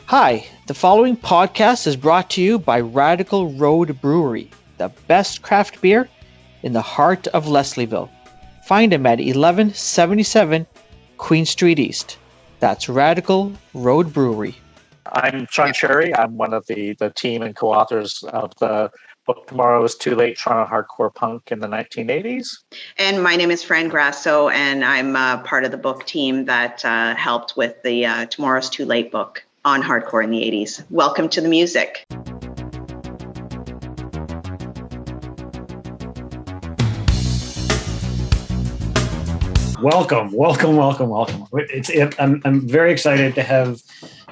Hi, the following podcast is brought to you by Radical Road Brewery, the best craft beer in the heart of Leslieville. Find them at 1177 Queen Street East. That's Radical Road Brewery. I'm Shawn Chirrey. I'm one of the team and co-authors of the book Tomorrow is Too Late, Toronto Hardcore Punk in the 1980s. And my name is Fran Grasso, and I'm part of the book team that helped with the Tomorrow's Too Late book on hardcore in the 80s. Welcome to the music. Welcome. I'm very excited to have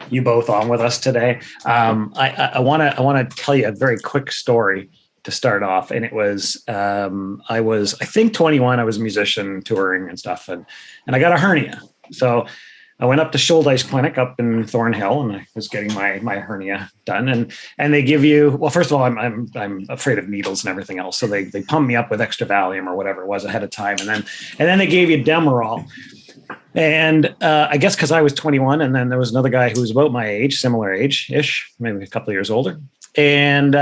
you both on with us today. I want to tell you a very quick story to start off. And it was, I think 21, I was a musician touring and stuff, and I got a hernia. So I went up to Shouldice Clinic up in Thornhill, and I was getting my hernia done. And they give you, well, first of all, I'm afraid of needles and everything else. So they pump me up with extra Valium or whatever it was ahead of time. And then they gave you Demerol. And I guess because I was 21, and then there was another guy who was about my age, similar age-ish, maybe a couple of years older. And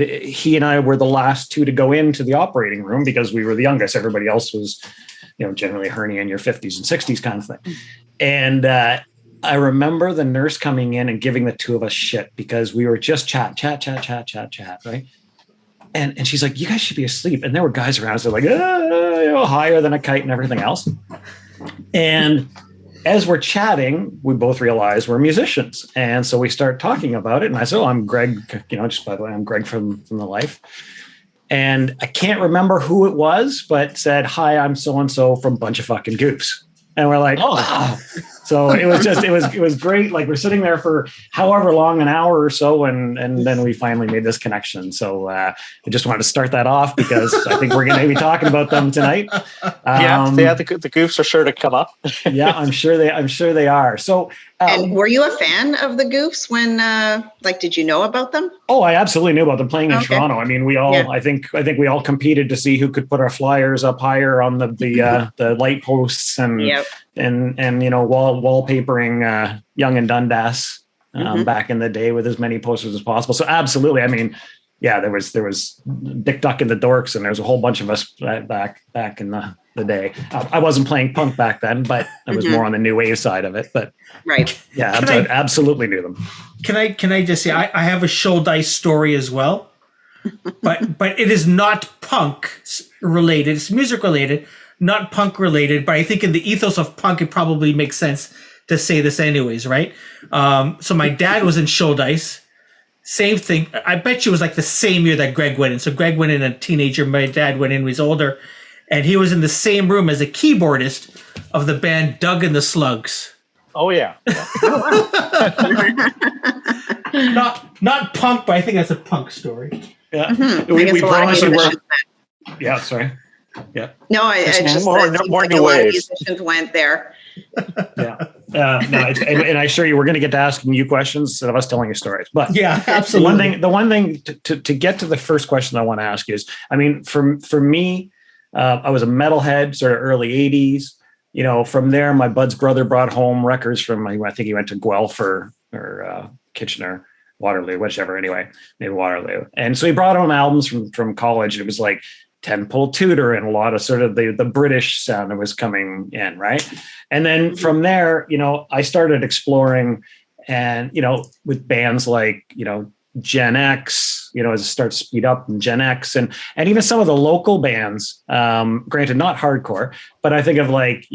he and I were the last two to go into the operating room because we were the youngest. Everybody else was, generally hernia in your 50s and 60s kind of thing. And I remember the nurse coming in and giving the two of us shit because we were just chat, right? And she's like, you guys should be asleep. And there were guys around us that were like, higher than a kite and everything else. And as we're chatting, we both realize we're musicians. And so we start talking about it. And I said, I'm Greg, just by the way, I'm Greg from The Life. And I can't remember who it was, but said, hi, I'm so-and-so from Bunch of Fucking Goofs. And we're like, oh. So it was great. Like we're sitting there for however long, an hour or so. And then we finally made this connection. So I just wanted to start that off because I think we're going to be talking about them tonight. The Goofs are sure to come up. Yeah, I'm sure they are. So, and were you a fan of the Goofs when, did you know about them? Oh, I absolutely knew about them playing in Toronto. I mean, we all, I think we all competed to see who could put our flyers up higher on the light posts and wallpapering Young and Dundas back in the day with as many posters as possible. So absolutely. I mean, yeah, there was Dick Duck and the Dorks, and there was a whole bunch of us back in the day. I wasn't playing punk back then, but I was more on the new wave side of it. But right, yeah, I absolutely knew them. Can I just say I have a Shouldice story as well, but it is not punk related. It's music related, not punk related. But I think in the ethos of punk, it probably makes sense to say this anyways, right? So my dad was in Shouldice. Same thing. I bet you it was like the same year that Greg went in. So Greg went in a teenager. My dad went in when he was older. And he was in the same room as a keyboardist of the band Doug and the Slugs. Oh, yeah. Not punk, but I think that's a punk story. Yeah. Mm-hmm. We promise you were. Yeah, sorry. Yeah. No, I just more new waves. Musicians went there. Yeah. And I assure you, we're going to get to asking you questions instead of us telling you stories. But yeah, absolutely. The one thing to get to the first question I want to ask you is, I mean, for me, I was a metalhead, sort of early 80s. From there, my bud's brother brought home records from, I think he went to Guelph or Kitchener, Waterloo, whichever, anyway, maybe Waterloo. And so he brought home albums from college. It was like 10-Pole Tudor and a lot of sort of the British sound that was coming in, right? And then from there, I started exploring and, with bands like, Gen X, as it starts to speed up, and Gen X, and even some of the local bands, granted not hardcore, but I think of like,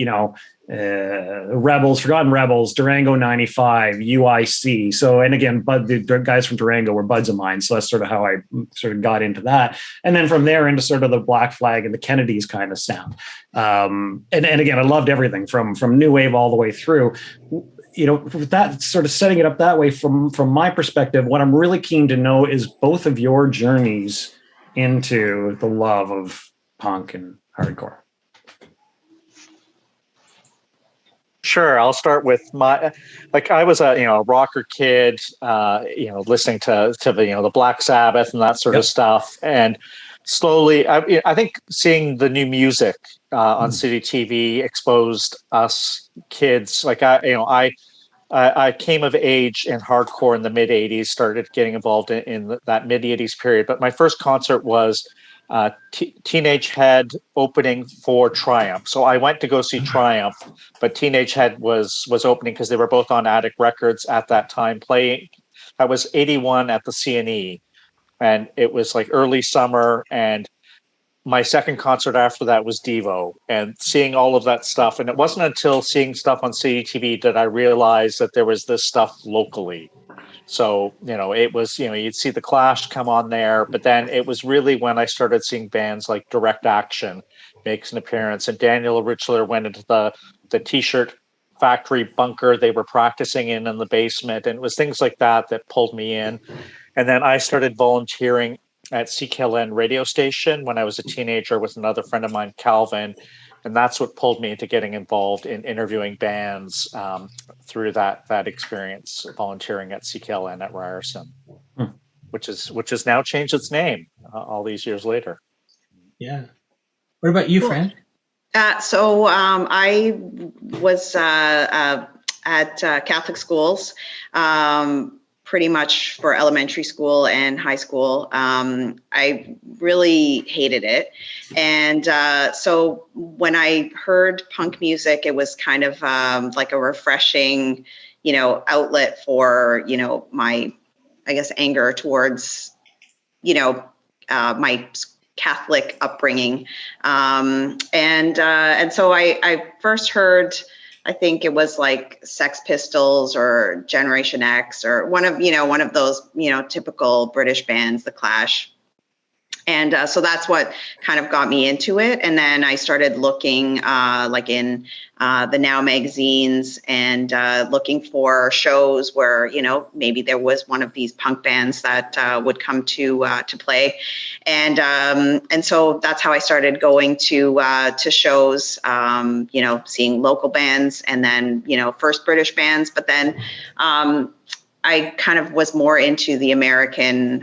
Rebels, Forgotten Rebels, Durango 95, UIC. So, and again, the guys from Durango were buds of mine. So that's sort of how I sort of got into that. And then from there into sort of the Black Flag and the Kennedys kind of sound. And again, I loved everything from new wave all the way through. With that sort of setting it up that way from my perspective, what I'm really keen to know is both of your journeys into the love of punk and hardcore. Sure. I'll start with I was a rocker kid, listening to the Black Sabbath and that sort of stuff. And slowly, I think seeing the new music on city TV exposed us kids. Like I I came of age in hardcore in the mid 80s, started getting involved in that mid 80s period. But my first concert was Teenage Head opening for Triumph. So I went to go see Triumph, but Teenage Head was opening because they were both on Attic Records at that time playing. That was 81 at the CNE. And it was like early summer. And my second concert after that was Devo, and seeing all of that stuff. And it wasn't until seeing stuff on CTV that I realized that there was this stuff locally. So, it was, you'd see the Clash come on there, but then it was really when I started seeing bands like Direct Action makes an appearance, and Daniel Richler went into the t-shirt factory bunker they were practicing in the basement. And it was things like that that pulled me in. And then I started volunteering at CKLN radio station when I was a teenager with another friend of mine, Calvin. And that's what pulled me into getting involved in interviewing bands through that experience, volunteering at CKLN at Ryerson, which has now changed its name all these years later. Yeah. What about you, Fran? So I was at Catholic schools, pretty much for elementary school and high school. I really hated it. And so when I heard punk music, it was kind of like a refreshing, outlet for, my, I guess, anger towards, my Catholic upbringing. And so I first heard, I think it was like Sex Pistols or Generation X or one of those, typical British bands, The Clash. And so that's what kind of got me into it. And then I started looking like in the Now magazines and looking for shows where, maybe there was one of these punk bands that would come to play. And so that's how I started going to shows, seeing local bands and then, first British bands. But then I kind of was more into the American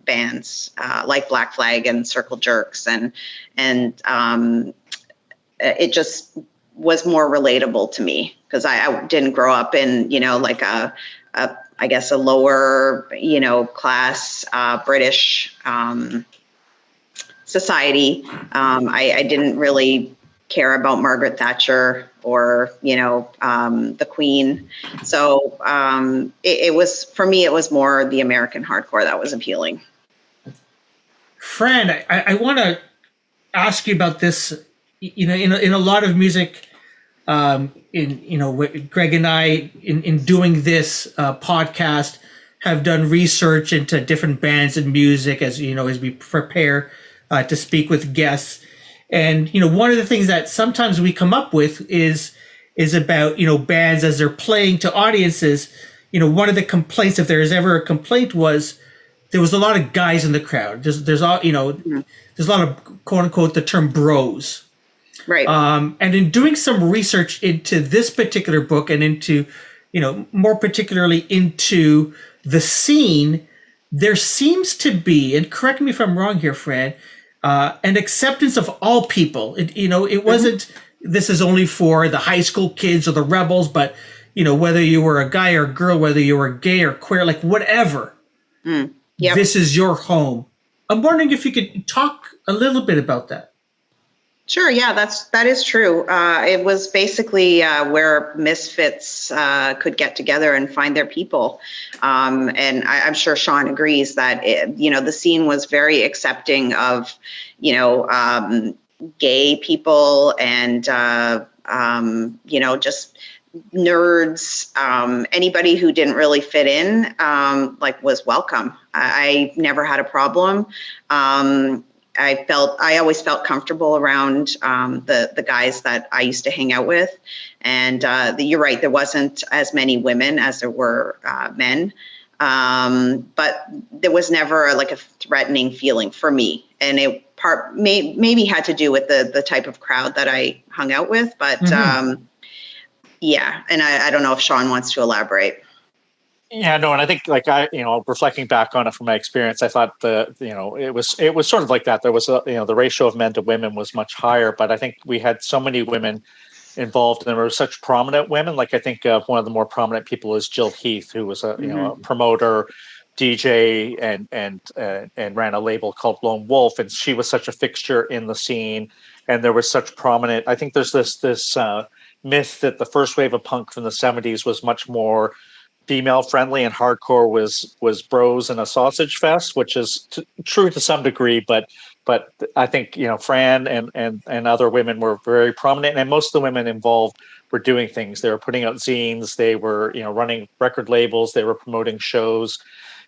bands like Black Flag and Circle Jerks, and it just was more relatable to me because I didn't grow up in like a I guess a lower class British society. I didn't really care about Margaret Thatcher or the Queen. So it was, for me, it was more the American hardcore that was appealing. Fran, I want to ask you about this. In a lot of music, Greg and I in doing this podcast have done research into different bands and music as we prepare to speak with guests. And, one of the things that sometimes we come up with is about, bands as they're playing to audiences. One of the complaints, if there is ever a complaint, was there was a lot of guys in the crowd. There's a lot of quote unquote the term bros. Right. And in doing some research into this particular book and into, more particularly into the scene, there seems to be, and correct me if I'm wrong here, Fran, an acceptance of all people. It wasn't, this is only for the high school kids or the rebels, but, whether you were a guy or a girl, whether you were gay or queer, like whatever, This is your home. I'm wondering if you could talk a little bit about that. Sure. Yeah, that is true. It was basically where misfits could get together and find their people. And I'm sure Shawn agrees that, the scene was very accepting of, gay people and, just nerds, anybody who didn't really fit in, was welcome. I never had a problem. I always felt comfortable around the guys that I used to hang out with. And you're right, there wasn't as many women as there were men. But there was never a threatening feeling for me. And it maybe had to do with the type of crowd that I hung out with. But yeah, and I don't know if Shawn wants to elaborate. Yeah, no, and I think reflecting back on it from my experience, I thought it was sort of like that. There was the ratio of men to women was much higher, but I think we had so many women involved, and there were such prominent women. Like I think one of the more prominent people is Jill Heath, who was a a promoter, DJ, and ran a label called Lone Wolf, and she was such a fixture in the scene. And there was such prominent. I think there's this myth that the first wave of punk from the '70s was much more female friendly, and hardcore was bros and a sausage fest, which is true to some degree, but I think Fran and other women were very prominent, and most of the women involved were doing things. They were putting out zines, they were running record labels, they were promoting shows.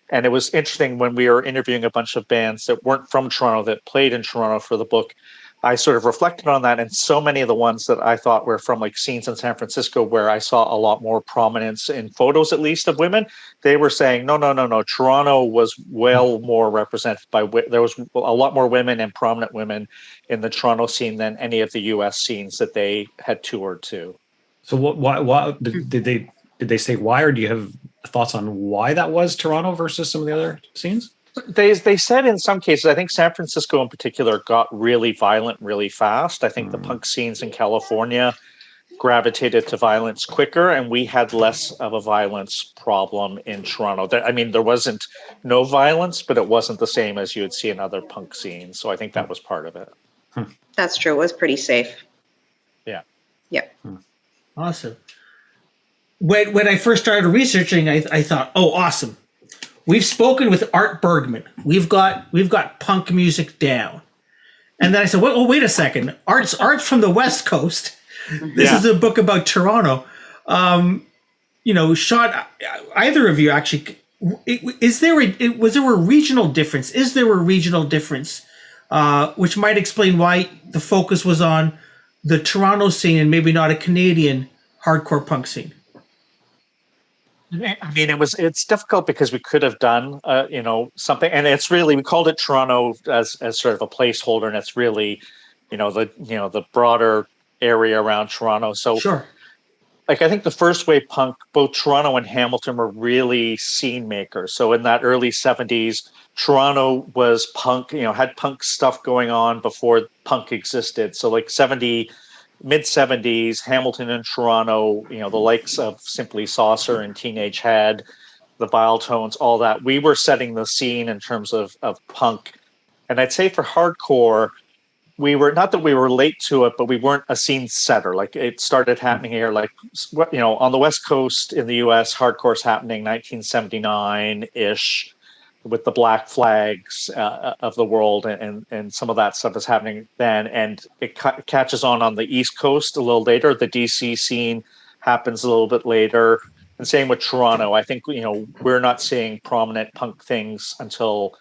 And it was interesting when we were interviewing a bunch of bands that weren't from Toronto that played in Toronto for the book. I sort of reflected on that, and so many of the ones that I thought were from like scenes in San Francisco where I saw a lot more prominence in photos, at least, of women, they were saying, no, Toronto was well more represented by, there was a lot more women and prominent women in the Toronto scene than any of the US scenes that they had toured to. So why did they say why, or do you have thoughts on why that was Toronto versus some of the other scenes? They said in some cases, I think San Francisco in particular got really violent really fast. I think the punk scenes in California gravitated to violence quicker, and we had less of a violence problem in Toronto. There wasn't no violence, but it wasn't the same as you would see in other punk scenes. So I think that was part of it. That's true. It was pretty safe. Yeah. Yep. Awesome. When I first started researching, I thought, oh, awesome. We've spoken with Art Bergman. We've got punk music down. And then I said, well, wait a second. Art's from the West Coast. This is a book about Toronto. Shawn, either of you actually, was there a regional difference? Is there a regional difference, which might explain why the focus was on the Toronto scene and maybe not a Canadian hardcore punk scene? It's difficult because we could have done, something, and it's really, we called it Toronto as sort of a placeholder, and it's really, the broader area around Toronto. So, sure. Like, I think the first wave punk, both Toronto and Hamilton were really scene makers. So in that early '70s, Toronto was punk, had punk stuff going on before punk existed. So like mid '70s, Hamilton and Toronto, the likes of Simply Saucer and Teenage Head, the Bile Tones, all that. We were setting the scene in terms of punk. And I'd say for hardcore, we were, not that we were late to it, but we weren't a scene setter. Like, it started happening here, like, on the West Coast in the US, hardcore's happening 1979-ish. With the Black Flags of the world, and some of that stuff is happening then, and it catches on the East Coast a little later. The DC scene happens a little bit later, and same with Toronto. I think we're not seeing prominent punk things until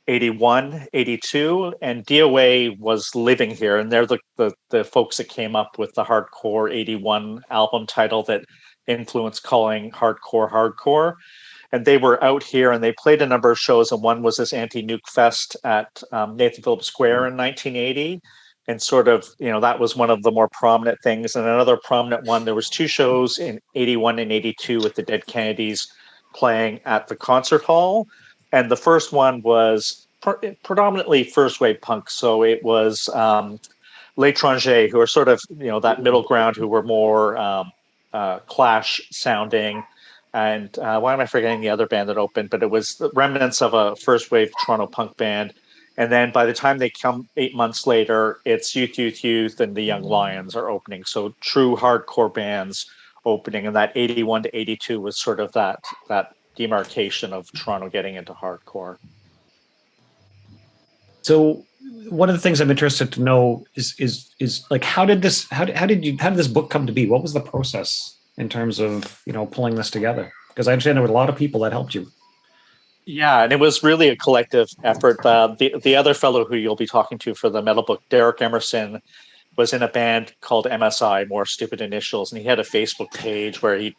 81, 82, and DOA was living here, and they're the folks that came up with the Hardcore 81 album title that influenced calling hardcore. And they were out here, and they played a number of shows, and one was this Anti-Nuke Fest at Nathan Phillips Square in 1980. And sort of, that was one of the more prominent things. And another prominent one, there was two shows in 81 and 82 with the Dead Kennedys playing at the concert hall. And the first one was predominantly first wave punk. So it was L'Étranger, who are sort of, that middle ground, who were more Clash sounding. And why am I forgetting the other band that opened? But it was the remnants of a first wave Toronto punk band. And then by the time they come 8 months later, it's Youth, and the Young Lions are opening. So true hardcore bands opening. And that 81 to 82 was sort of that demarcation of Toronto getting into hardcore. So one of the things I'm interested to know is like, how did this book come to be? What was the process in terms of, pulling this together? Because I understand there were a lot of people that helped you. Yeah, and it was really a collective effort. The other fellow who you'll be talking to for the metal book, Derek Emerson, was in a band called MSI, More Stupid Initials, and he had a Facebook page where he,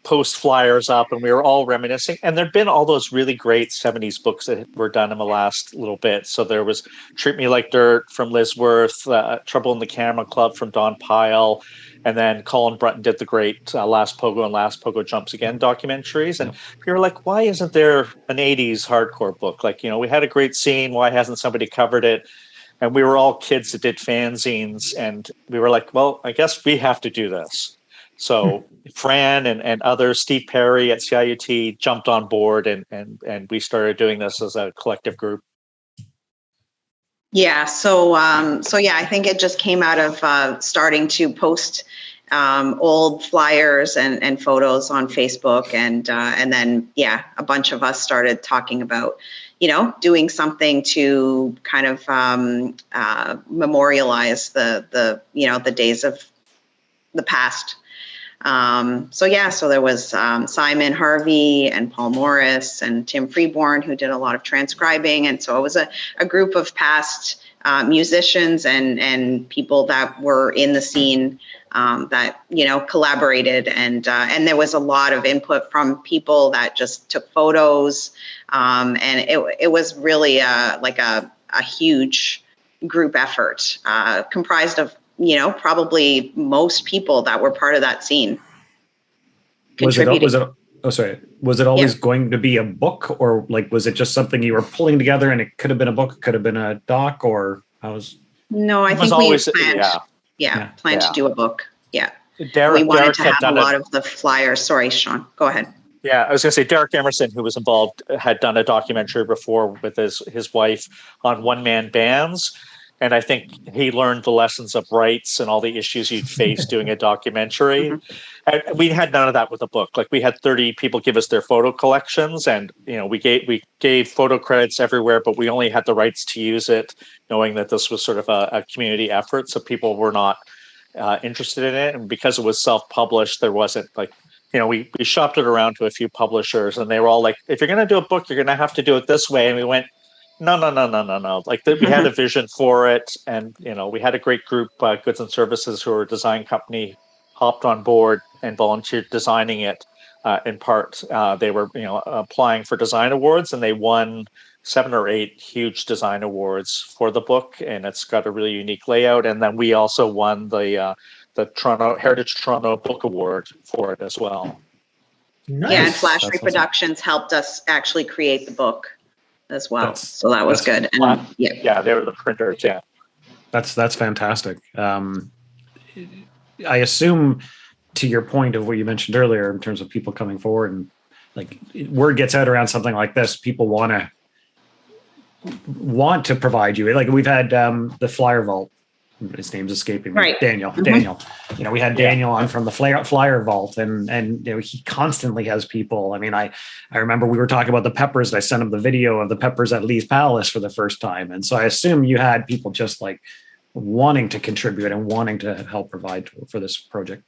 post flyers up, and we were all reminiscing. And there'd been all those really great '70s books that were done in the last little bit. So there was Treat Me Like Dirt from Liz Worth, Trouble in the Camera Club from Don Pyle, and then Colin Brunton did the great Last Pogo and Last Pogo Jumps Again documentaries. And we were like, why isn't there an '80s hardcore book? Like, we had a great scene. Why hasn't somebody covered it? And we were all kids that did fanzines, and we were like, well, I guess we have to do this. So Fran and others, Steve Perry at CIUT jumped on board, and we started doing this as a collective group. Yeah. So yeah, I think it just came out of starting to post old flyers and photos on Facebook, and then a bunch of us started talking about, doing something to kind of memorialize the days of the past. So there was Simon Harvey and Paul Morris and Tim Freeborn, who did a lot of transcribing, and so it was a group of past musicians and people that were in the scene that collaborated, and there was a lot of input from people that just took photos, and it was really like a huge group effort comprised of probably most people that were part of that scene contributing. Was it always going to be a book, or like was it just something you were pulling together and it could have been a book, could have been a doc, or how was? No, I think we planned to do a book. Yeah. We wanted to have a lot of the flyers. Sorry, Shawn, go ahead. Yeah, I was going to say Derek Emerson, who was involved, had done a documentary before with his wife on one-man bands. And I think he learned the lessons of rights and all the issues you'd face doing a documentary. And we had none of that with the book. Like, we had 30 people give us their photo collections, and we gave photo credits everywhere, but we only had the rights to use it, knowing that this was sort of a community effort. So people were not interested in it. And because it was self-published, there wasn't like, we shopped it around to a few publishers, and they were all like, if you're going to do a book, you're going to have to do it this way. And we went, no. Like, we had a vision for it, and we had a great group, Goods and Services, who were a design company, hopped on board and volunteered designing it. In part, they were applying for design awards, and they won 7 or 8 huge design awards for the book, and it's got a really unique layout. And then we also won the Heritage Toronto Book Award for it as well. Nice. Yeah, and Flash That's Reproductions helped us actually create the book as well. So that was good. And they were the printers. Yeah, That's fantastic. I assume, to your point of what you mentioned earlier in terms of people coming forward, and like word gets out around something like this, people want to provide you. Like, we've had the Flyer Vault. His name's escaping me. Right. Daniel. We had Daniel on from the Flyer Vault, and he constantly has people. I mean, I remember we were talking about the Peppers, and I sent him the video of the Peppers at Lee's Palace for the first time. And so I assume you had people just like wanting to contribute and wanting to help provide for this project.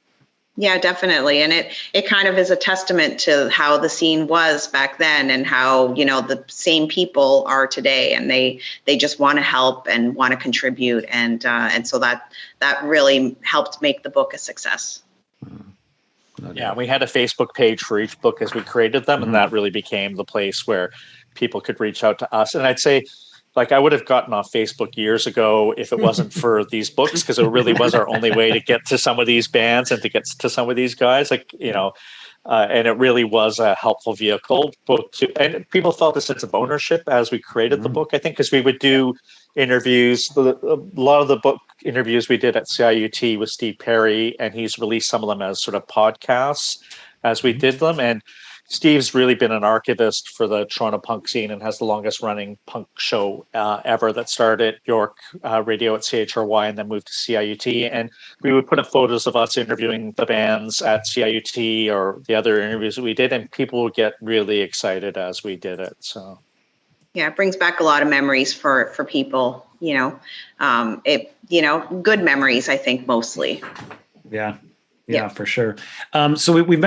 Yeah, definitely. And it kind of is a testament to how the scene was back then, and how, the same people are today, and they just want to help and want to contribute. And so that really helped make the book a success. Yeah, we had a Facebook page for each book as we created them, and that really became the place where people could reach out to us. And I'd say, like, I would have gotten off Facebook years ago if it wasn't for these books, because it really was our only way to get to some of these bands and to get to some of these guys. Like, and it really was a helpful vehicle. And people felt a sense of ownership as we created the book, I think, because we would do interviews. A lot of the book interviews we did at CIUT with Steve Perry, and he's released some of them as sort of podcasts as we did them. And Steve's really been an archivist for the Toronto punk scene and has the longest running punk show ever that started at York Radio at CHRY and then moved to CIUT. And we would put up photos of us interviewing the bands at CIUT or the other interviews that we did, and people would get really excited as we did it. So, yeah, it brings back a lot of memories for people, good memories, I think, mostly. Yeah, for sure. So we've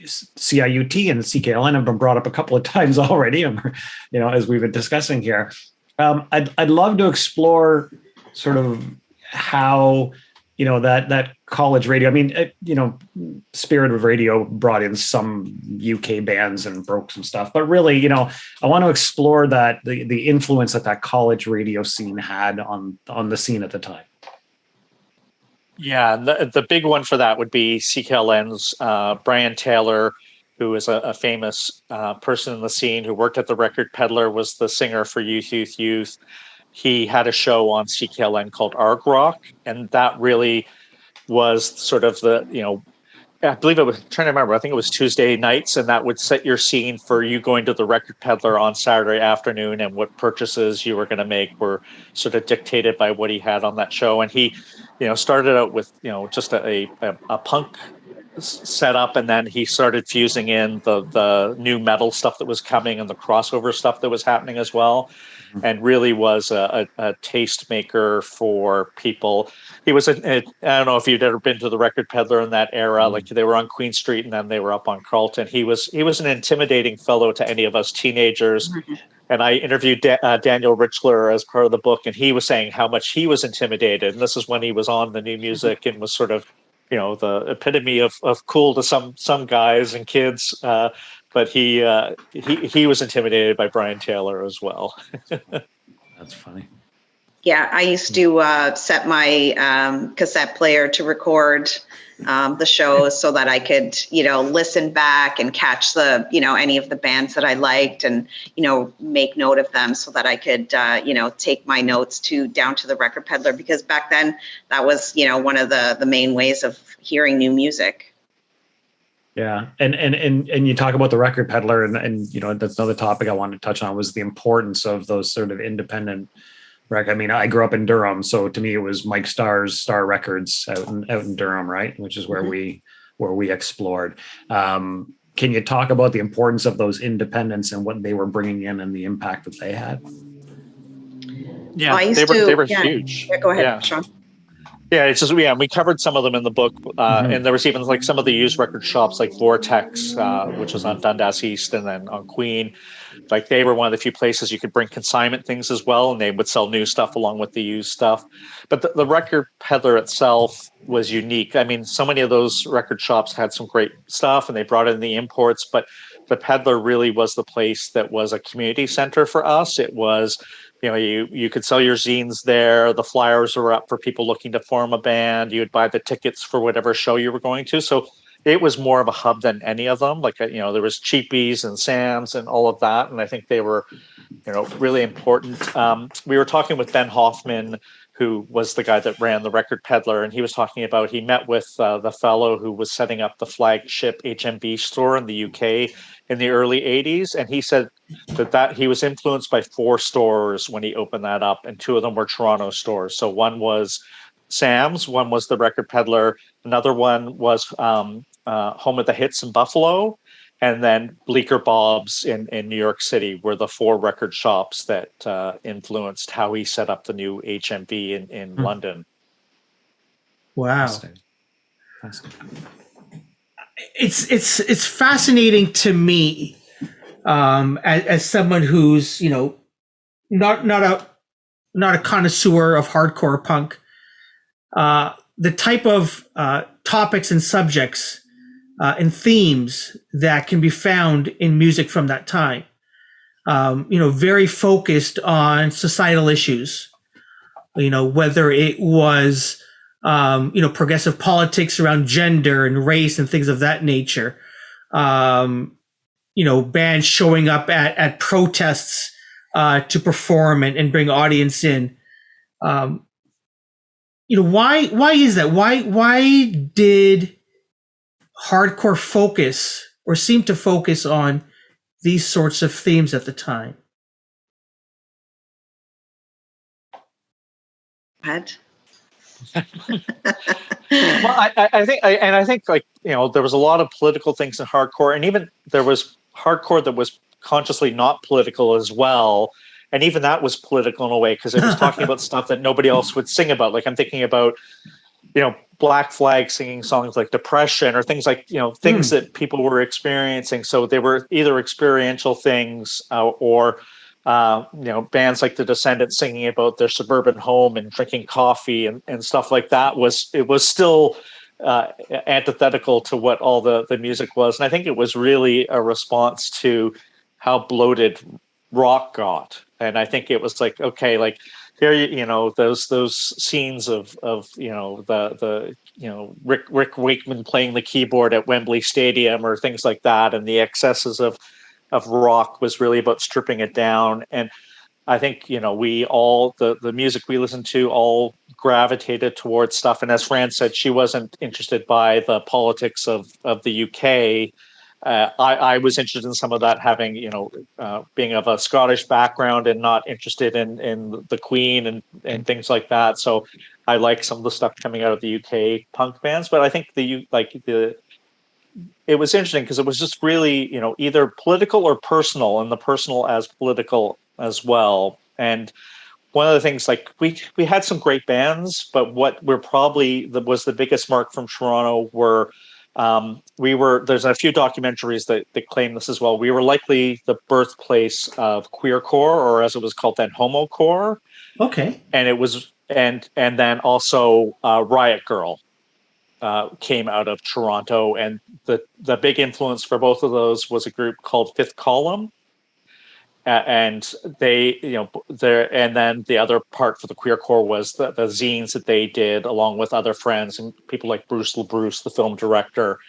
CIUT and CKLN have been brought up a couple of times already, as we've been discussing here. I'd love to explore sort of how, that college radio, I mean, Spirit of Radio brought in some UK bands and broke some stuff, but really, I want to explore that, the influence that college radio scene had on the scene at the time. Yeah, the big one for that would be CKLN's Brian Taylor, who is a famous person in the scene who worked at the Record Peddler, was the singer for Youth. he had a show on CKLN called Arg Rock, and that really was sort of the, I believe it was, I'm trying to remember, I think it was Tuesday nights, and that would set your scene for you going to the record peddler on Saturday afternoon, and what purchases you were going to make were sort of dictated by what he had on that show. And he, started out with, just a punk setup, and then he started fusing in the new metal stuff that was coming and the crossover stuff that was happening as well, and really was a taste maker for people. He was I don't know if you'd ever been to the record peddler in that era. Like, they were on Queen Street and then they were up on Carlton. He was an intimidating fellow to any of us teenagers. And I interviewed Daniel Richler as part of the book, and he was saying how much he was intimidated. And this is when he was on the new music and was sort of, the epitome of cool to some guys and kids. But he was intimidated by Brian Taylor as well. That's funny. Yeah, I used to set my cassette player to record the shows so that I could, listen back and catch the, any of the bands that I liked, and, make note of them so that I could, take my notes down to the record peddler, because back then that was, one of the main ways of hearing new music. Yeah. And you talk about the record peddler, and that's another topic I wanted to touch on, was the importance of those sort of independent record. I mean, I grew up in Durham, so to me it was Mike Starr's Star Records out in Durham, right? Which is where we explored. Can you talk about the importance of those independents and what they were bringing in and the impact that they had? Yeah, they were huge. Yeah, go ahead, Shawn. Yeah, it's just, we covered some of them in the book, and there was even like some of the used record shops like Vortex, which was on Dundas East, and then on Queen. Like, they were one of the few places you could bring consignment things as well, and they would sell new stuff along with the used stuff. But the record peddler itself was unique. I mean, so many of those record shops had some great stuff, and they brought in the imports, but the peddler really was the place that was a community center for us. It was, you could sell your zines there. The flyers were up for people looking to form a band. You would buy the tickets for whatever show you were going to. So it was more of a hub than any of them. Like, there was Cheapies and Sam's and all of that. And I think they were, really important. We were talking with Ben Hoffman, who was the guy that ran the record peddler. And he was talking about, he met with the fellow who was setting up the flagship HMV store in the UK in the early 80s. And he said that he was influenced by 4 stores when he opened that up. And 2 of them were Toronto stores. So one was Sam's, one was the record peddler. Another one was Home of the Hits in Buffalo. And then Bleecker Bob's in New York City were the 4 record shops that influenced how he set up the new HMV in London. Wow. It's fascinating to me, as someone who's, not a connoisseur of hardcore punk, the type of topics and subjects and themes that can be found in music from that time. Very focused on societal issues, whether it was, progressive politics around gender and race and things of that nature. Bands showing up at protests to perform and bring audience in. Why is that? Why did hardcore focus or seem to focus on these sorts of themes at the time? What? Well, I think like, there was a lot of political things in hardcore, and even there was hardcore that was consciously not political as well. And even that was political in a way, because it was talking about stuff that nobody else would sing about. Like, I'm thinking about, Black Flag singing songs like Depression or things like, things that people were experiencing. So they were either experiential things or bands like the Descendants singing about their suburban home and drinking coffee and stuff like that. It was still antithetical to what all the music was. And I think it was really a response to how bloated rock got. And I think it was like, okay, like, here, those scenes of the Rick Wakeman playing the keyboard at Wembley Stadium or things like that, and the excesses of rock was really about stripping it down. And I think, we all, the music we listened to all gravitated towards stuff. And as Fran said, she wasn't interested by the politics of the UK. I was interested in some of that, having, being of a Scottish background and not interested in the Queen and things like that. So I like some of the stuff coming out of the UK punk bands. But I think it was interesting because it was just really, either political or personal, and the personal as political as well. And one of the things, like, we had some great bands, but what we're probably was the biggest mark from Toronto were there's a few documentaries that claim this as well. We were likely the birthplace of queercore, or as it was called then, homocore. Okay. And it was and then also Riot Girl came out of Toronto, and the big influence for both of those was a group called Fifth Column. And they, and then the other part for the queercore was the zines that they did along with other friends, and people like Bruce LaBruce, the film director,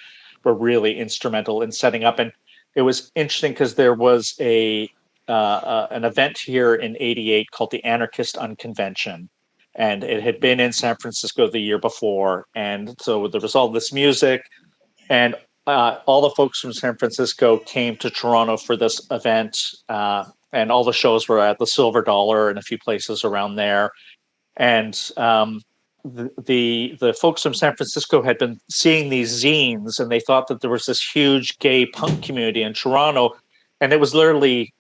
were really instrumental in setting up. And it was interesting because there was an event here in '88 called the Anarchist Unconvention, and it had been in San Francisco the year before. And so there was all this music, and all the folks from San Francisco came to Toronto for this event, and all the shows were at the Silver Dollar and a few places around there. And the folks from San Francisco had been seeing these zines, and they thought that there was this huge gay punk community in Toronto, and it was literally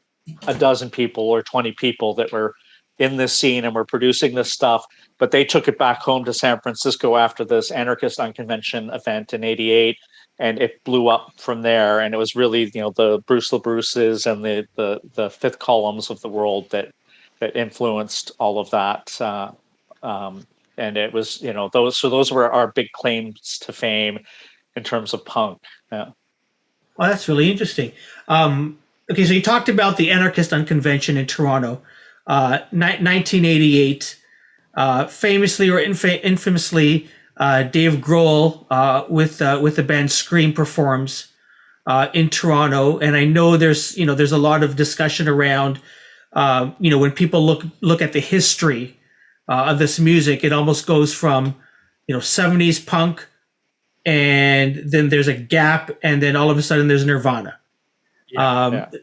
a dozen people or 20 people that were in this scene and were producing this stuff. But they took it back home to San Francisco after this Anarchist Unconvention event in '88. And it blew up from there. And it was really, the Bruce LaBruces and the Fifth Columns of the world that influenced all of that. And it was, those were our big claims to fame in terms of punk. Yeah. Well, that's really interesting. Okay, so you talked about the Anarchist Unconvention in Toronto, 1988. Famously or infamously, Dave Grohl with the band Scream performs in Toronto, and I know there's a lot of discussion around when people look at the history of this music, it almost goes from 70s punk, and then there's a gap, and then all of a sudden there's Nirvana.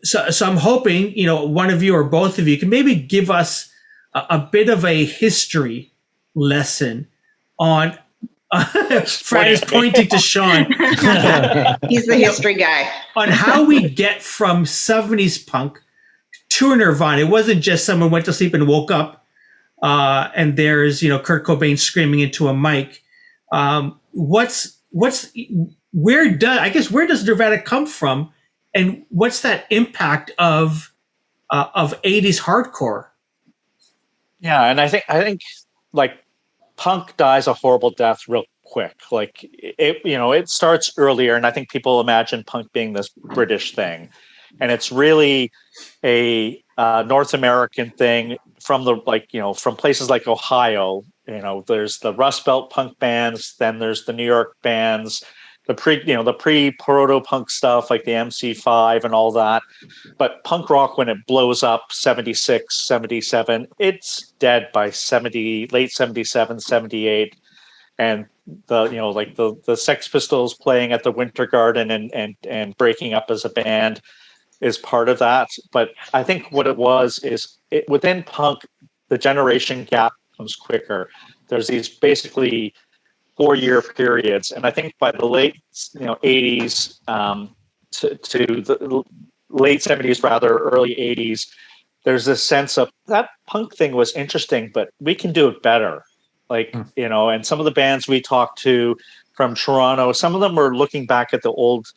So I'm hoping one of you or both of you can maybe give us a bit of a history lesson on. Fred is pointing to Shawn. He's the history guy. On how we get from 70s punk to Nirvana. It wasn't just someone went to sleep and woke up and there's Kurt Cobain screaming into a mic. Where does Nirvana come from, and what's that impact of 80s hardcore? Yeah, and I think like punk dies a horrible death real quick. Like it starts earlier, and I think people imagine punk being this British thing, and it's really a North American thing from from places like Ohio. There's the Rust Belt punk bands, then there's the New York bands, the pre-proto punk stuff like the MC5 and all that. But punk rock, when it blows up 76, 77, it's dead by late 77, 78. And the Sex Pistols playing at the Winter Garden and breaking up as a band is part of that. But I think what it was is within punk, the generation gap comes quicker. There's these basically 4-year periods, and I think by the late 80s to the late 70s, rather early 80s, there's this sense of that punk thing was interesting, but we can do it better. And some of the bands we talked to from Toronto, some of them were looking back at the old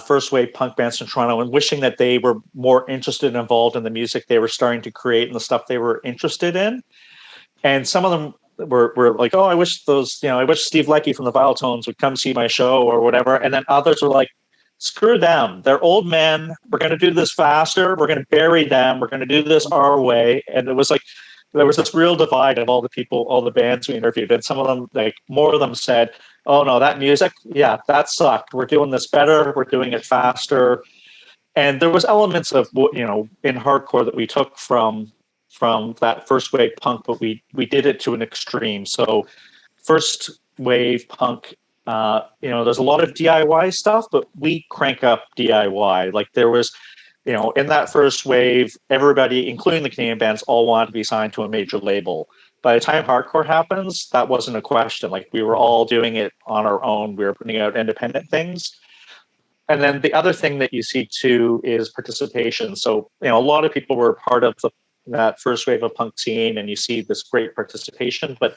first wave punk bands in Toronto and wishing that they were more interested and involved in the music they were starting to create and the stuff they were interested in. And some of them were like, oh, I wish Steve Leckie from the Violetones would come see my show or whatever. And then others were like, screw them. They're old men. We're going to do this faster. We're going to bury them. We're going to do this our way. And it was like, there was this real divide of all the bands we interviewed. And some of them, more of them said, oh no, that music, yeah, that sucked. We're doing this better. We're doing it faster. And there was elements of, in hardcore that we took from from that first wave punk, but we did it to an extreme. So first wave punk, there's a lot of DIY stuff, but we crank up DIY. Like there was, in that first wave, everybody, including the Canadian bands, all wanted to be signed to a major label. By the time hardcore happens, that wasn't a question. Like we were all doing it on our own. We were putting out independent things. And then the other thing that you see too is participation. So, a lot of people were part of that first wave of punk scene, and you see this great participation. But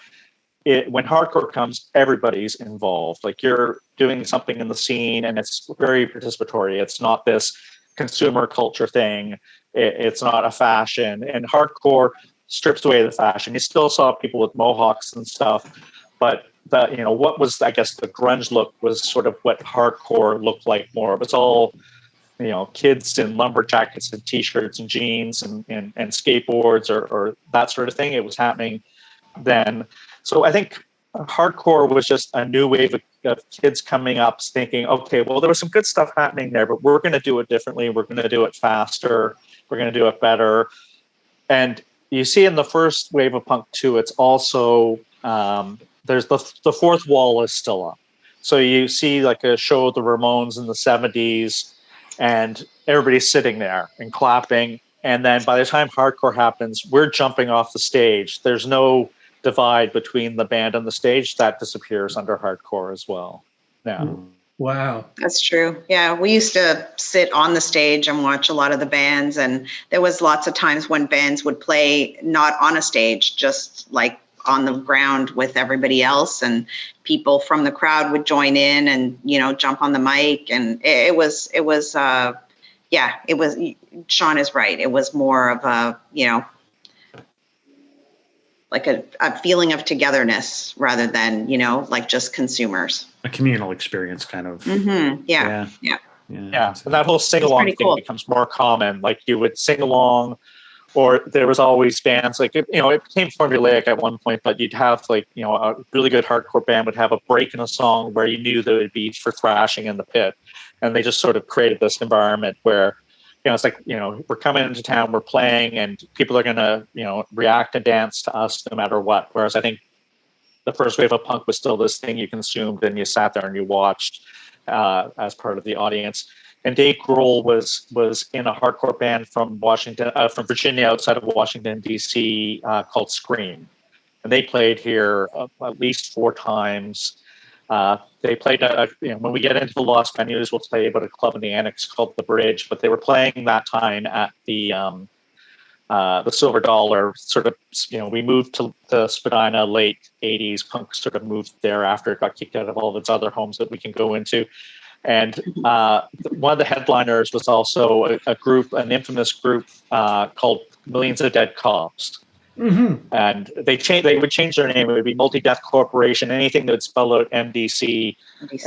when hardcore comes, everybody's involved. Like you're doing something in the scene, and it's very participatory. It's not this consumer culture thing. It's not a fashion. And hardcore strips away the fashion. You still saw people with mohawks and stuff, but what was, I guess, the grunge look was sort of what hardcore looked like more. It was all, kids in lumber jackets and t-shirts and jeans and skateboards or that sort of thing. It was happening then. So I think hardcore was just a new wave of kids coming up thinking, okay, well, there was some good stuff happening there, but we're going to do it differently. We're going to do it faster. We're going to do it better. And you see in the first wave of punk too, it's also, there's the fourth wall is still up. So you see like a show of the Ramones in the 70s and everybody's sitting there and clapping. And then by the time hardcore happens, we're jumping off the stage. There's no divide between the band and the stage. That disappears under hardcore as well now. Wow. That's true. Yeah, we used to sit on the stage and watch a lot of the bands, and there was lots of times when bands would play not on a stage, just like on the ground with everybody else, and people from the crowd would join in and, jump on the mic. And it was Shawn is right. It was more of a, like a feeling of togetherness rather than, like just consumers. A communal experience kind of. Mm-hmm. Yeah. And that whole sing-along thing becomes more common. Like you would sing along, or there was always bands like, it became formulaic at one point, but you'd have like, a really good hardcore band would have a break in a song where you knew there would be for thrashing in the pit. And they just sort of created this environment where, it's like, we're coming into town, we're playing, and people are going to, react and dance to us no matter what. Whereas I think the first wave of punk was still this thing you consumed and you sat there and you watched as part of the audience. And Dave Grohl was in a hardcore band from Virginia, outside of Washington, D.C., called Scream. And they played here at least 4 times. They played, when we get into the lost venues, we'll tell you about a club in the Annex called The Bridge, but they were playing that time at the Silver Dollar. Sort of, we moved to the Spadina late 80s. Punk sort of moved there after it got kicked out of all of its other homes that we can go into. And one of the headliners was also an infamous group called Millions of Dead Cops. Mm-hmm. And they would change their name. It would be Multi-Death Corporation, anything that would spell out MDC.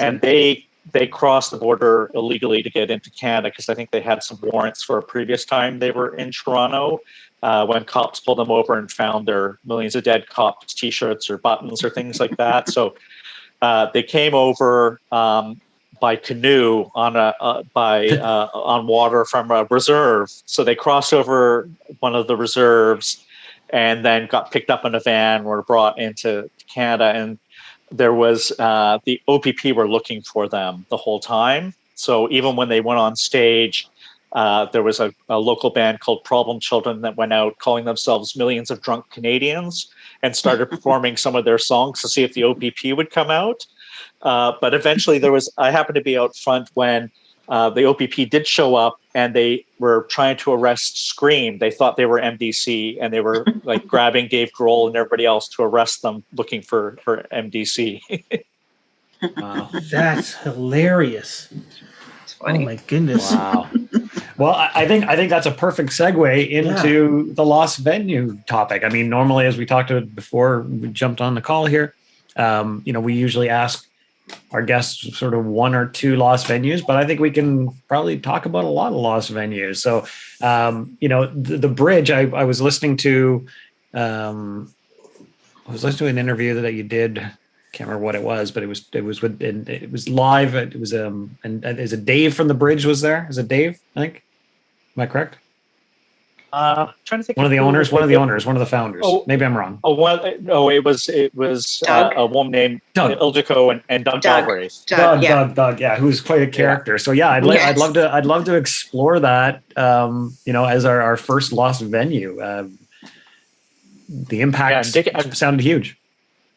And they crossed the border illegally to get into Canada because I think they had some warrants for a previous time they were in Toronto when cops pulled them over and found their Millions of Dead Cops t-shirts or buttons or things like that. So they came over by canoe on water from a reserve. So they crossed over one of the reserves and then got picked up in a van, were brought into Canada. And there was the OPP were looking for them the whole time. So even when they went on stage, there was a local band called Problem Children that went out calling themselves Millions of Drunk Canadians and started performing some of their songs to see if the OPP would come out. But eventually I happened to be out front when the OPP did show up, and they were trying to arrest Scream. They thought they were MDC, and they were like grabbing Dave Grohl and everybody else to arrest them, looking for MDC. Wow. That's hilarious. Oh my goodness. Wow. Well, I think that's a perfect segue into the lost venue topic. I mean, normally, as we talked about before we jumped on the call here, we usually ask our guests sort of 1 or 2 lost venues, but I think we can probably talk about a lot of lost venues. So, the Bridge, I was listening to, an interview that you did. Can't remember what it was, but it was live. It was, and is it Dave from The Bridge was there? Is it Dave? I think. Am I correct? Trying to think. One of the owners, one of the founders. Oh, Maybe I'm wrong. Oh, well, no, it was a woman named Doug. Ildiko and Doug Galbraith. Doug, yeah, who's quite a character. Yeah. So yeah, I'd love to explore that. As our first lost venue. The impact sounded huge.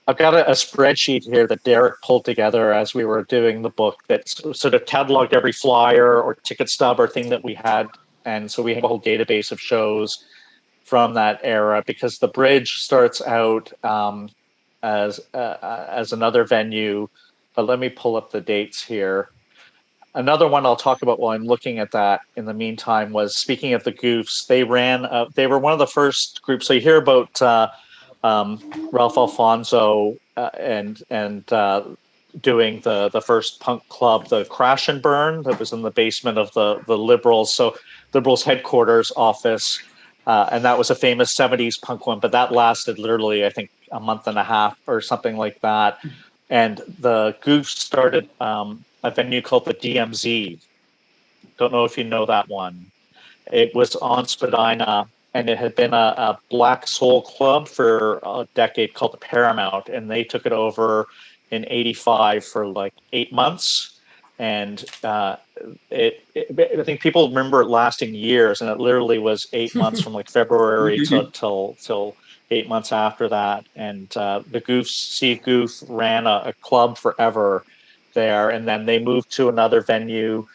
I've got a spreadsheet here that Derek pulled together as we were doing the book that sort of cataloged every flyer or ticket stub or thing that we had. And so we have a whole database of shows from that era, because the Bridge starts out as another venue. But let me pull up the dates here. Another one I'll talk about while I'm looking at that in the meantime was, speaking of the Goofs, they were one of the first groups. So you hear about Ralph Alfonso and doing the first punk club, the Crash and Burn, that was in the basement of the Liberals. So Liberals headquarters office. And that was a famous 70s punk one, but that lasted literally, I think, a month and a half or something like that. And the Goofs started a venue called the DMZ. Don't know if you know that one. It was on Spadina, and it had been a black soul club for a decade called the Paramount, and they took it over in '85 for like 8 months. And I think people remember it lasting years, and it literally was 8 months from like February till 8 months after that. And the Goofs, Steve Goof, ran a club forever there, and then they moved to another venue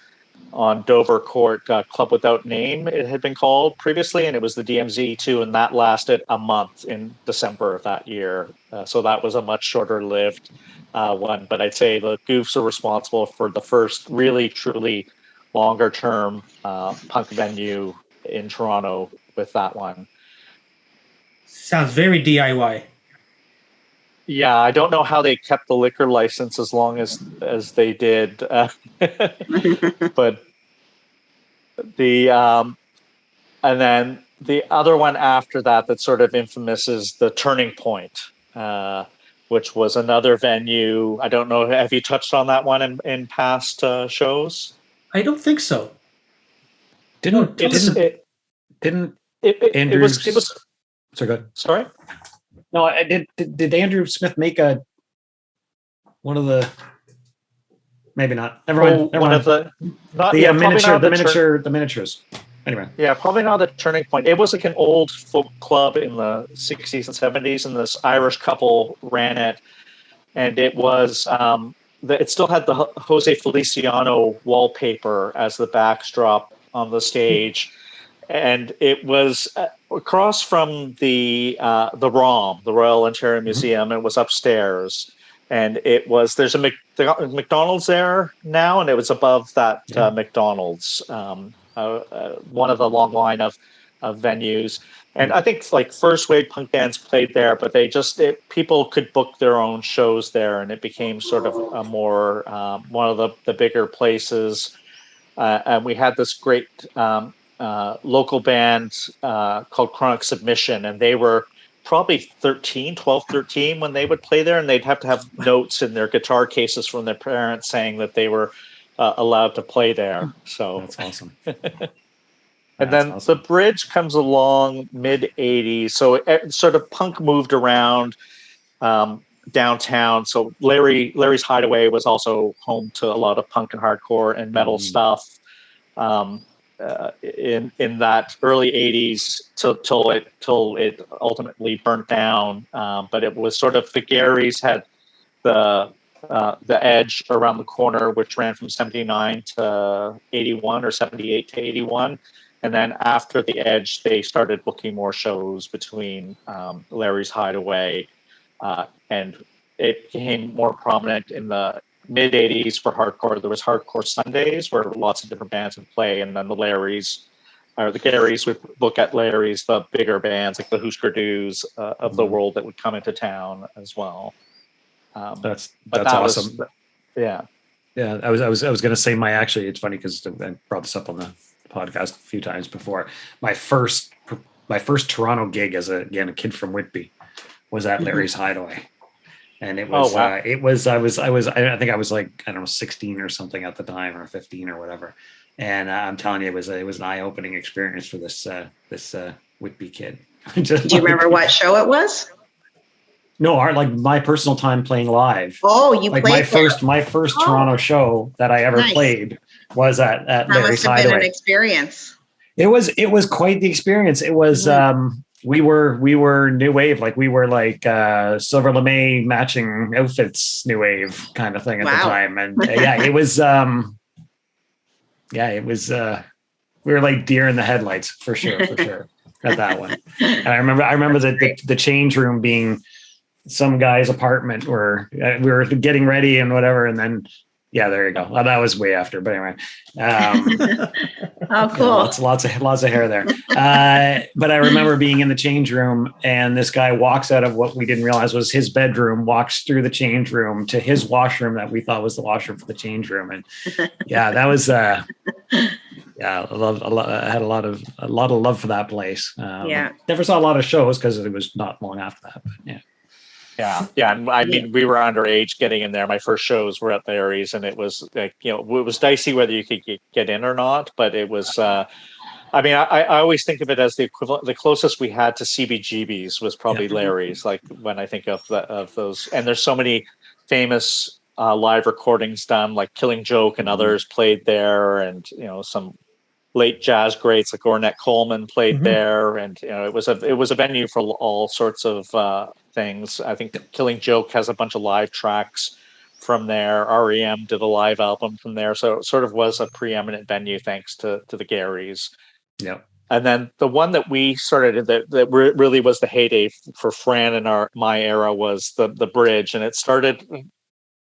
on Dover Court, Club Without Name, it had been called previously, and it was the DMZ too, and that lasted a month in December of that year. So that was a much shorter-lived one, but I'd say the Goofs are responsible for the first really, truly longer-term punk venue in Toronto with that one. Sounds very DIY. Yeah, I don't know how they kept the liquor license as long as they did, but and then the other one after that that's sort of infamous is the Turning Point, which was another venue. I don't know. Have you touched on that one in past shows? I don't think so. It was. So good. Sorry. No, did Andrew Smith make one of the? Maybe not. Never mind. One of the miniatures. Anyway. Yeah, probably not the Turning Point. It was like an old folk club in the 60s and 70s, and this Irish couple ran it, and it was it still had the Jose Feliciano wallpaper as the backdrop on the stage. And it was across from the ROM, the Royal Ontario Museum. It was upstairs, and there's a McDonald's there now, and it was above that McDonald's, one of the long line of venues. And I think like first wave punk bands played there, but people could book their own shows there, and it became sort of a more one of the bigger places. And we had this great local band called Chronic Submission, and they were probably 12, 13 when they would play there, and they'd have to have notes in their guitar cases from their parents saying that they were allowed to play there. So that's awesome. And then the Bridge comes along mid-'80s, so it sort of punk moved around downtown. So Larry's Hideaway was also home to a lot of punk and hardcore and metal stuff. In that early 80s till it ultimately burnt down, but it was sort of the Garys had the Edge around the corner, which ran from 79 to 81 or 78 to 81, and then after the Edge they started booking more shows between Larry's Hideaway, and it became more prominent in the mid-'80s for hardcore. There was Hardcore Sundays where lots of different bands would play, and then the Garys would look at Larry's, the bigger bands like the Husker Do's of the world that would come into town as well. That's awesome. Yeah. I was going to say it's funny because I brought this up on the podcast a few times before. My first Toronto gig as a kid from Whitby was at Larry's Hideaway. And it Oh was, wow. I think I was like, I don't know, 16 or something at the time, or 15 or whatever. And I'm telling you, it was an eye-opening experience for this Whitby kid. Just Do you remember what show it was? No, like my personal time playing live. Oh, you Like played there. my first Oh, Toronto show that I ever nice. played was at That Larry's must have been an Hideaway. experience. It was quite the experience. It was we were new wave, like we were like Silver LeMay matching outfits, new wave kind of thing at the time. And it was we were like deer in the headlights for sure at that one. And I remember the change room being some guy's apartment where we were getting ready and whatever, and then there you go. Well, that was way after, but anyway. Oh, cool. Lots of hair there. But I remember being in the change room, and this guy walks out of what we didn't realize was his bedroom, walks through the change room to his washroom that we thought was the washroom for the change room, and that was. I had a lot of love for that place. Never saw a lot of shows because it was not long after that. But Yeah. And I mean, we were underage getting in there. My first shows were at Larry's, and it was like, it was dicey whether you could get in or not. But it was, I always think of it as the equivalent. The closest we had to CBGB's was probably Larry's. Like when I think of those, and there's so many famous live recordings done, like Killing Joke and others played there, and some late jazz greats like Ornette Coleman played there, and it was a venue for all sorts of things. I think Killing Joke has a bunch of live tracks from there. REM did a live album from there, so it sort of was a preeminent venue thanks to the Garys. Yeah. And then the one that we started that really was the heyday for Fran and my era was the Bridge, and it started.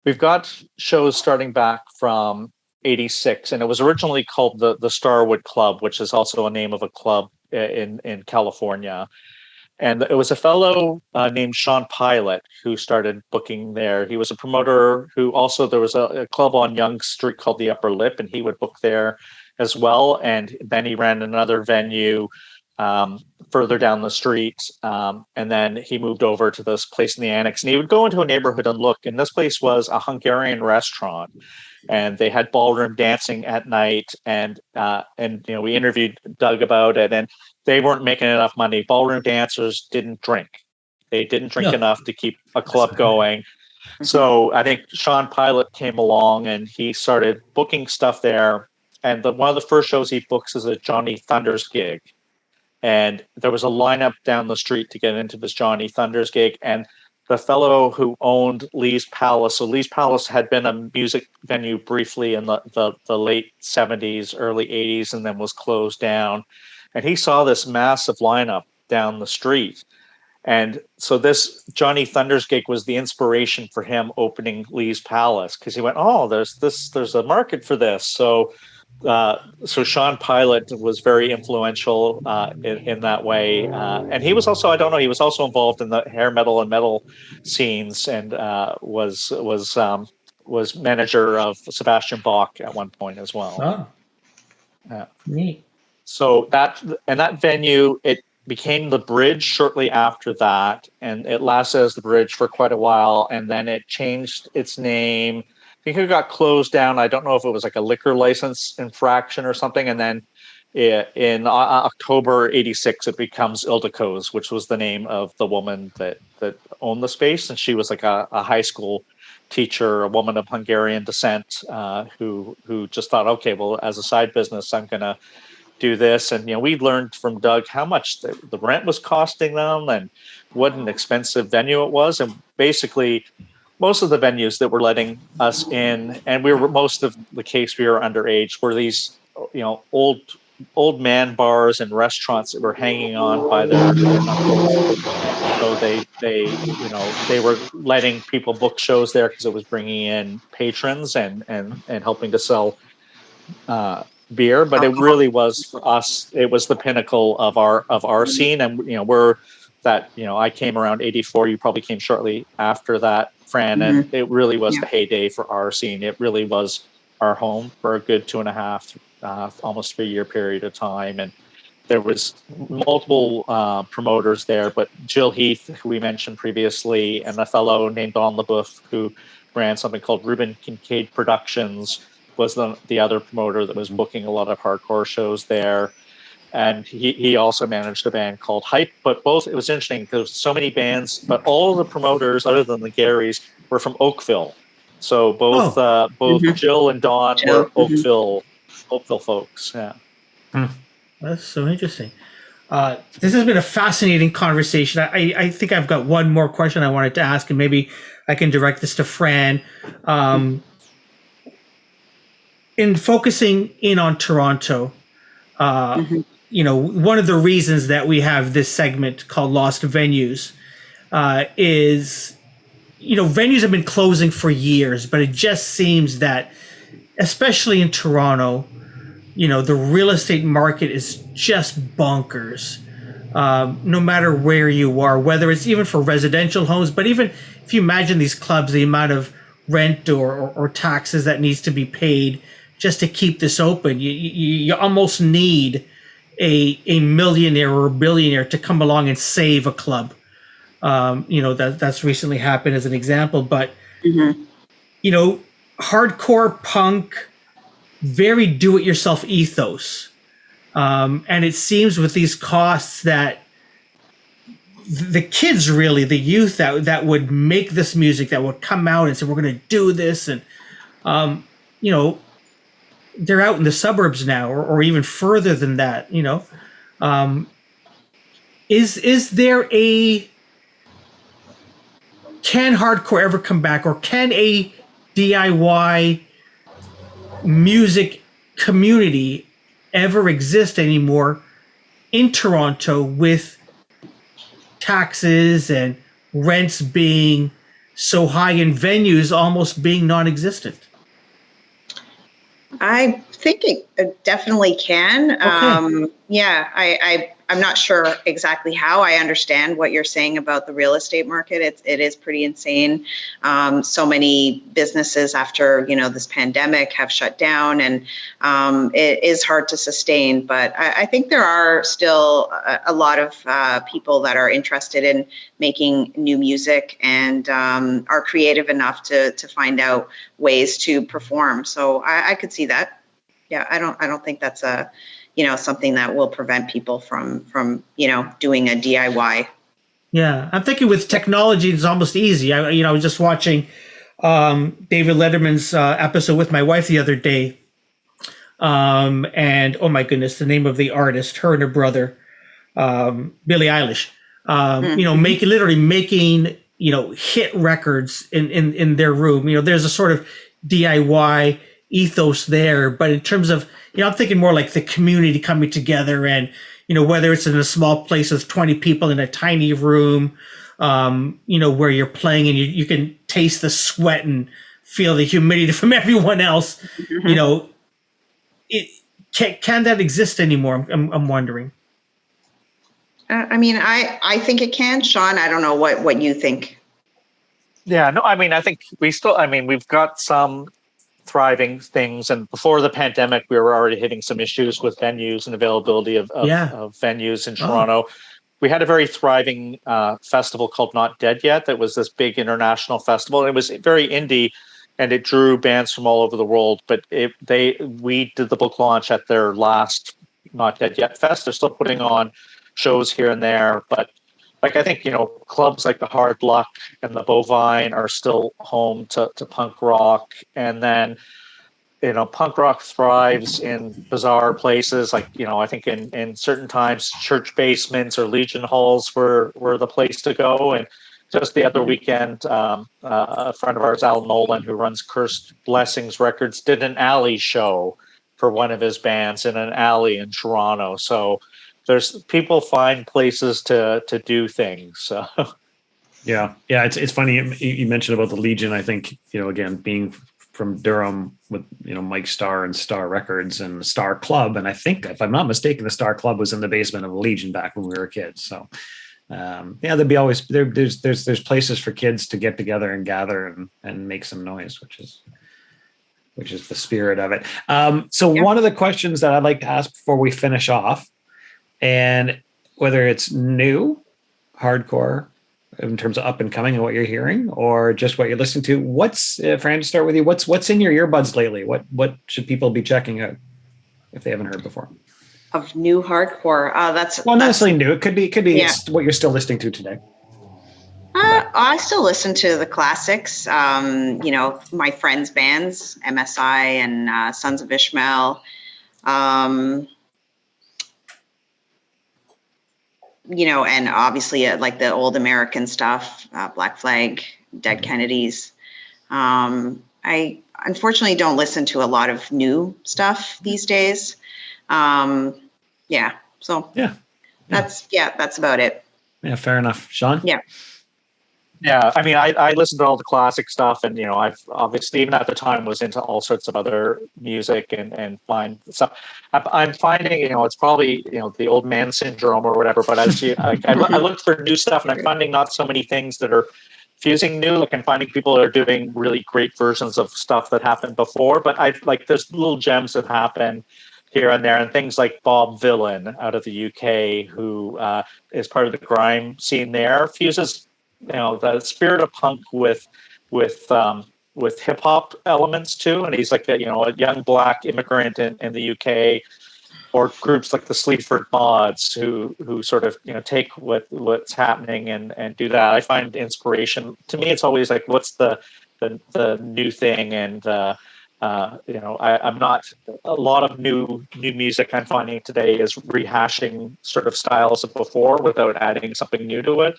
We've got shows starting back from 86, and it was originally called the Starwood Club, which is also a name of a club in California. And it was a fellow named Shawn Pilot who started booking there. He was a promoter who also, there was a club on Yonge Street called the Upper Lip, and he would book there as well. And then he ran another venue further down the street. And then he moved over to this place in the Annex, and he would go into a neighborhood and look. And this place was a Hungarian restaurant, and they had ballroom dancing at night. And we interviewed Doug about it, and they weren't making enough money. Ballroom dancers didn't drink. They didn't drink enough to keep a club going. So I think Shawn Pilot came along, and he started booking stuff there. And one of the first shows he books is a Johnny Thunders gig. And there was a lineup down the street to get into this Johnny Thunders gig. And the fellow who owned Lee's Palace, so Lee's Palace had been a music venue briefly in the late 70s, early 80s, and then was closed down. And he saw this massive lineup down the street. And so this Johnny Thunders gig was the inspiration for him opening Lee's Palace, because he went, oh, there's a market for this. So Shawn Pilot was very influential in that way. And he was also, he was also involved in the hair metal and metal scenes, and was manager of Sebastian Bach at one point as well. Oh, neat. So that venue, it became the Bridge shortly after that, and it lasted as the Bridge for quite a while, and then it changed its name. I think it got closed down. I don't know if it was like a liquor license infraction or something, and then in October 86, it becomes Ildikó's, which was the name of the woman that owned the space, and she was like a high school teacher, a woman of Hungarian descent, who just thought, okay, well, as a side business, I'm gonna do this. And we learned from Doug how much the rent was costing them and what an expensive venue it was. And basically most of the venues that were letting us in, and most of the case we were underage, were these old man bars and restaurants that were hanging on by their knuckles. So they were letting people book shows there because it was bringing in patrons and helping to sell beer. But it really was for us, it was the pinnacle of our scene. And we're that, I came around 84, you probably came shortly after that, Fran, and it really was the heyday for our scene. It really was our home for a good 2.5 almost 3 year period of time. And there was multiple promoters there, but Jill Heath, who we mentioned previously, and a fellow named Don LeBoeuf, who ran something called Reuben Kincaid Productions, was the other promoter that was booking a lot of hardcore shows there. And he also managed a band called Hype. But it was interesting because so many bands, but all the promoters other than the Garys were from Oakville. So both Jill and Don were Oakville folks. Yeah. That's so interesting. This has been a fascinating conversation. I think I've got one more question I wanted to ask, and maybe I can direct this to Fran. In focusing in on Toronto, one of the reasons that we have this segment called Lost Venues is, venues have been closing for years, but it just seems that, especially in Toronto, the real estate market is just bonkers. No matter where you are, whether it's even for residential homes, but even if you imagine these clubs, the amount of rent or taxes that needs to be paid just to keep this open, you almost need a millionaire or a billionaire to come along and save a club. That's recently happened as an example, but hardcore punk, very do-it-yourself ethos. And it seems with these costs that the kids, really, the youth that would make this music, that would come out and say, we're going to do this. And, they're out in the suburbs now, or even further than that, is there can hardcore ever come back, or can a DIY music community ever exist anymore in Toronto with taxes and rents being so high and venues almost being non-existent? I think it definitely can. Okay. I'm not sure exactly how. I understand what you're saying about the real estate market. It is pretty insane. So many businesses after, this pandemic have shut down, and it is hard to sustain. But I think there are still a lot of people that are interested in making new music and are creative enough to find out ways to perform. So I could see that. Yeah, I don't think that's something that will prevent people from doing a DIY. Yeah, I'm thinking with technology, it's almost easy. I was just watching David Letterman's episode with my wife the other day, and oh my goodness, the name of the artist, her and her brother, Billie Eilish, making hit records in their room. There's a sort of DIY ethos there, but in terms of, I'm thinking more like the community coming together, and whether it's in a small place with 20 people in a tiny room, where you're playing and you can taste the sweat and feel the humidity from everyone else. Can that exist anymore? I'm wondering. I think it can, Shawn. I don't know what you think. Yeah, no, I think we've got some thriving things, and before the pandemic we were already hitting some issues with venues and availability of venues in Toronto. We had a very thriving festival called Not Dead Yet that was this big international festival, and it was very indie and it drew bands from all over the world, but we did the book launch at their last Not Dead Yet fest. They're still putting on shows here and there, but I think, clubs like the Hard Luck and the Bovine are still home to punk rock. And then, punk rock thrives in bizarre places. I think in certain times, church basements or Legion halls were the place to go. And just the other weekend, a friend of ours, Al Nolan, who runs Cursed Blessings Records, did an alley show for one of his bands in an alley in Toronto. So there's people find places to do things. So. Yeah. It's funny you mentioned about the Legion. I think, again, being from Durham with, Mike Starr and Star Records and the Star Club. And I think, if I'm not mistaken, the Star Club was in the basement of the Legion back when we were kids. So there'd be always, there's places for kids to get together and gather and make some noise, which is the spirit of it. One of the questions that I'd like to ask before we finish off, And whether it's new, hardcore, in terms of up and coming and what you're hearing, or just what you're listening to, what's, Fran, to start with you, what's in your earbuds lately? What should people be checking out if they haven't heard before? Of new hardcore. Not necessarily new. It could be what you're still listening to today. I still listen to the classics. My friends' bands, MSI and Sons of Ishmael. And obviously like the old American stuff, Black Flag, Dead Kennedys. I unfortunately don't listen to a lot of new stuff these days. That's about it. Yeah, fair enough. Shawn? Yeah, I mean, I listened to all the classic stuff, and I've obviously, even at the time, was into all sorts of other music and find stuff. I'm finding, it's probably the old man syndrome or whatever. But as I look for new stuff, and I'm finding not so many things that are fusing new. Like I'm finding people are doing really great versions of stuff that happened before. But there's little gems that happen here and there, and things like Bob Vylan out of the UK, who is part of the grime scene there, fuses the spirit of punk with hip hop elements too, and he's like a young black immigrant in the UK, or groups like the Sleaford Mods who sort of take what's happening and do that. I find inspiration. To me, it's always like, what's the new thing, and I'm not a lot of new music I'm finding today is rehashing sort of styles of before without adding something new to it.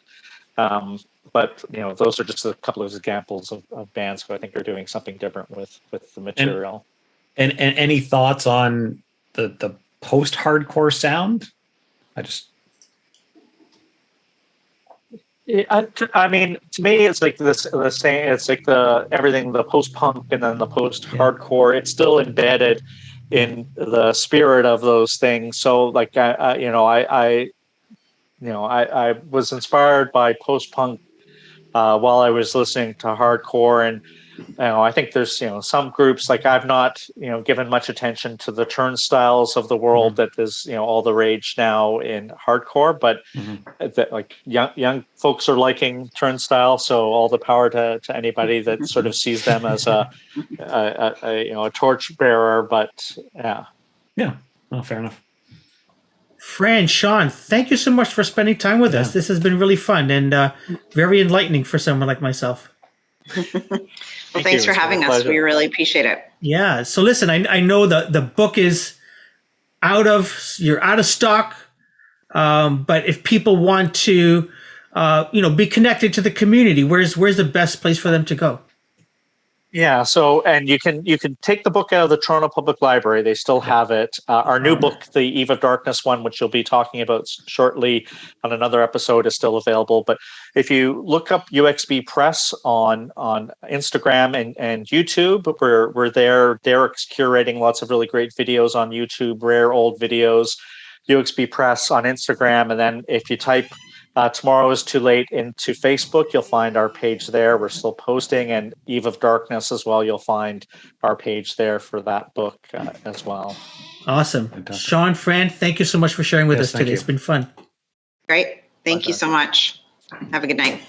But those are just a couple of examples of bands who I think are doing something different with the material. And any thoughts on the post-hardcore sound? I mean, to me, it's like the same. It's like everything, the post-punk and then the post-hardcore. It's still embedded in the spirit of those things. So, like, I was inspired by post-punk while I was listening to hardcore, and I think there's some groups, like I've not given much attention to the Turnstiles of the world that is all the rage now in hardcore, but that like young folks are liking Turnstile, so all the power to anybody that sort of sees them as a torch bearer. But well, fair enough. Fran, Shawn, thank you so much for spending time with us. This has been really fun and very enlightening for someone like myself. Well, thanks for having us. We really appreciate it. Yeah. So listen, I know the book is you're out of stock. But if people want to, be connected to the community, where's the best place for them to go? Yeah. So, and you can take the book out of the Toronto Public Library. They still have it. Our new book, the Eve of Darkness one, which you'll be talking about shortly on another episode, is still available. But if you look up UXB Press on Instagram and YouTube, we're there. Derek's curating lots of really great videos on YouTube, rare old videos. UXB Press on Instagram, and then if you type Tomorrow is Too Late into Facebook, you'll find our page there. We're still posting, and Eve of Darkness as well. You'll find our page there for that book as well. Awesome. Fantastic. Shawn, Fran, thank you so much for sharing with us today. It's been fun. Great. Thank you so much. Have a good night.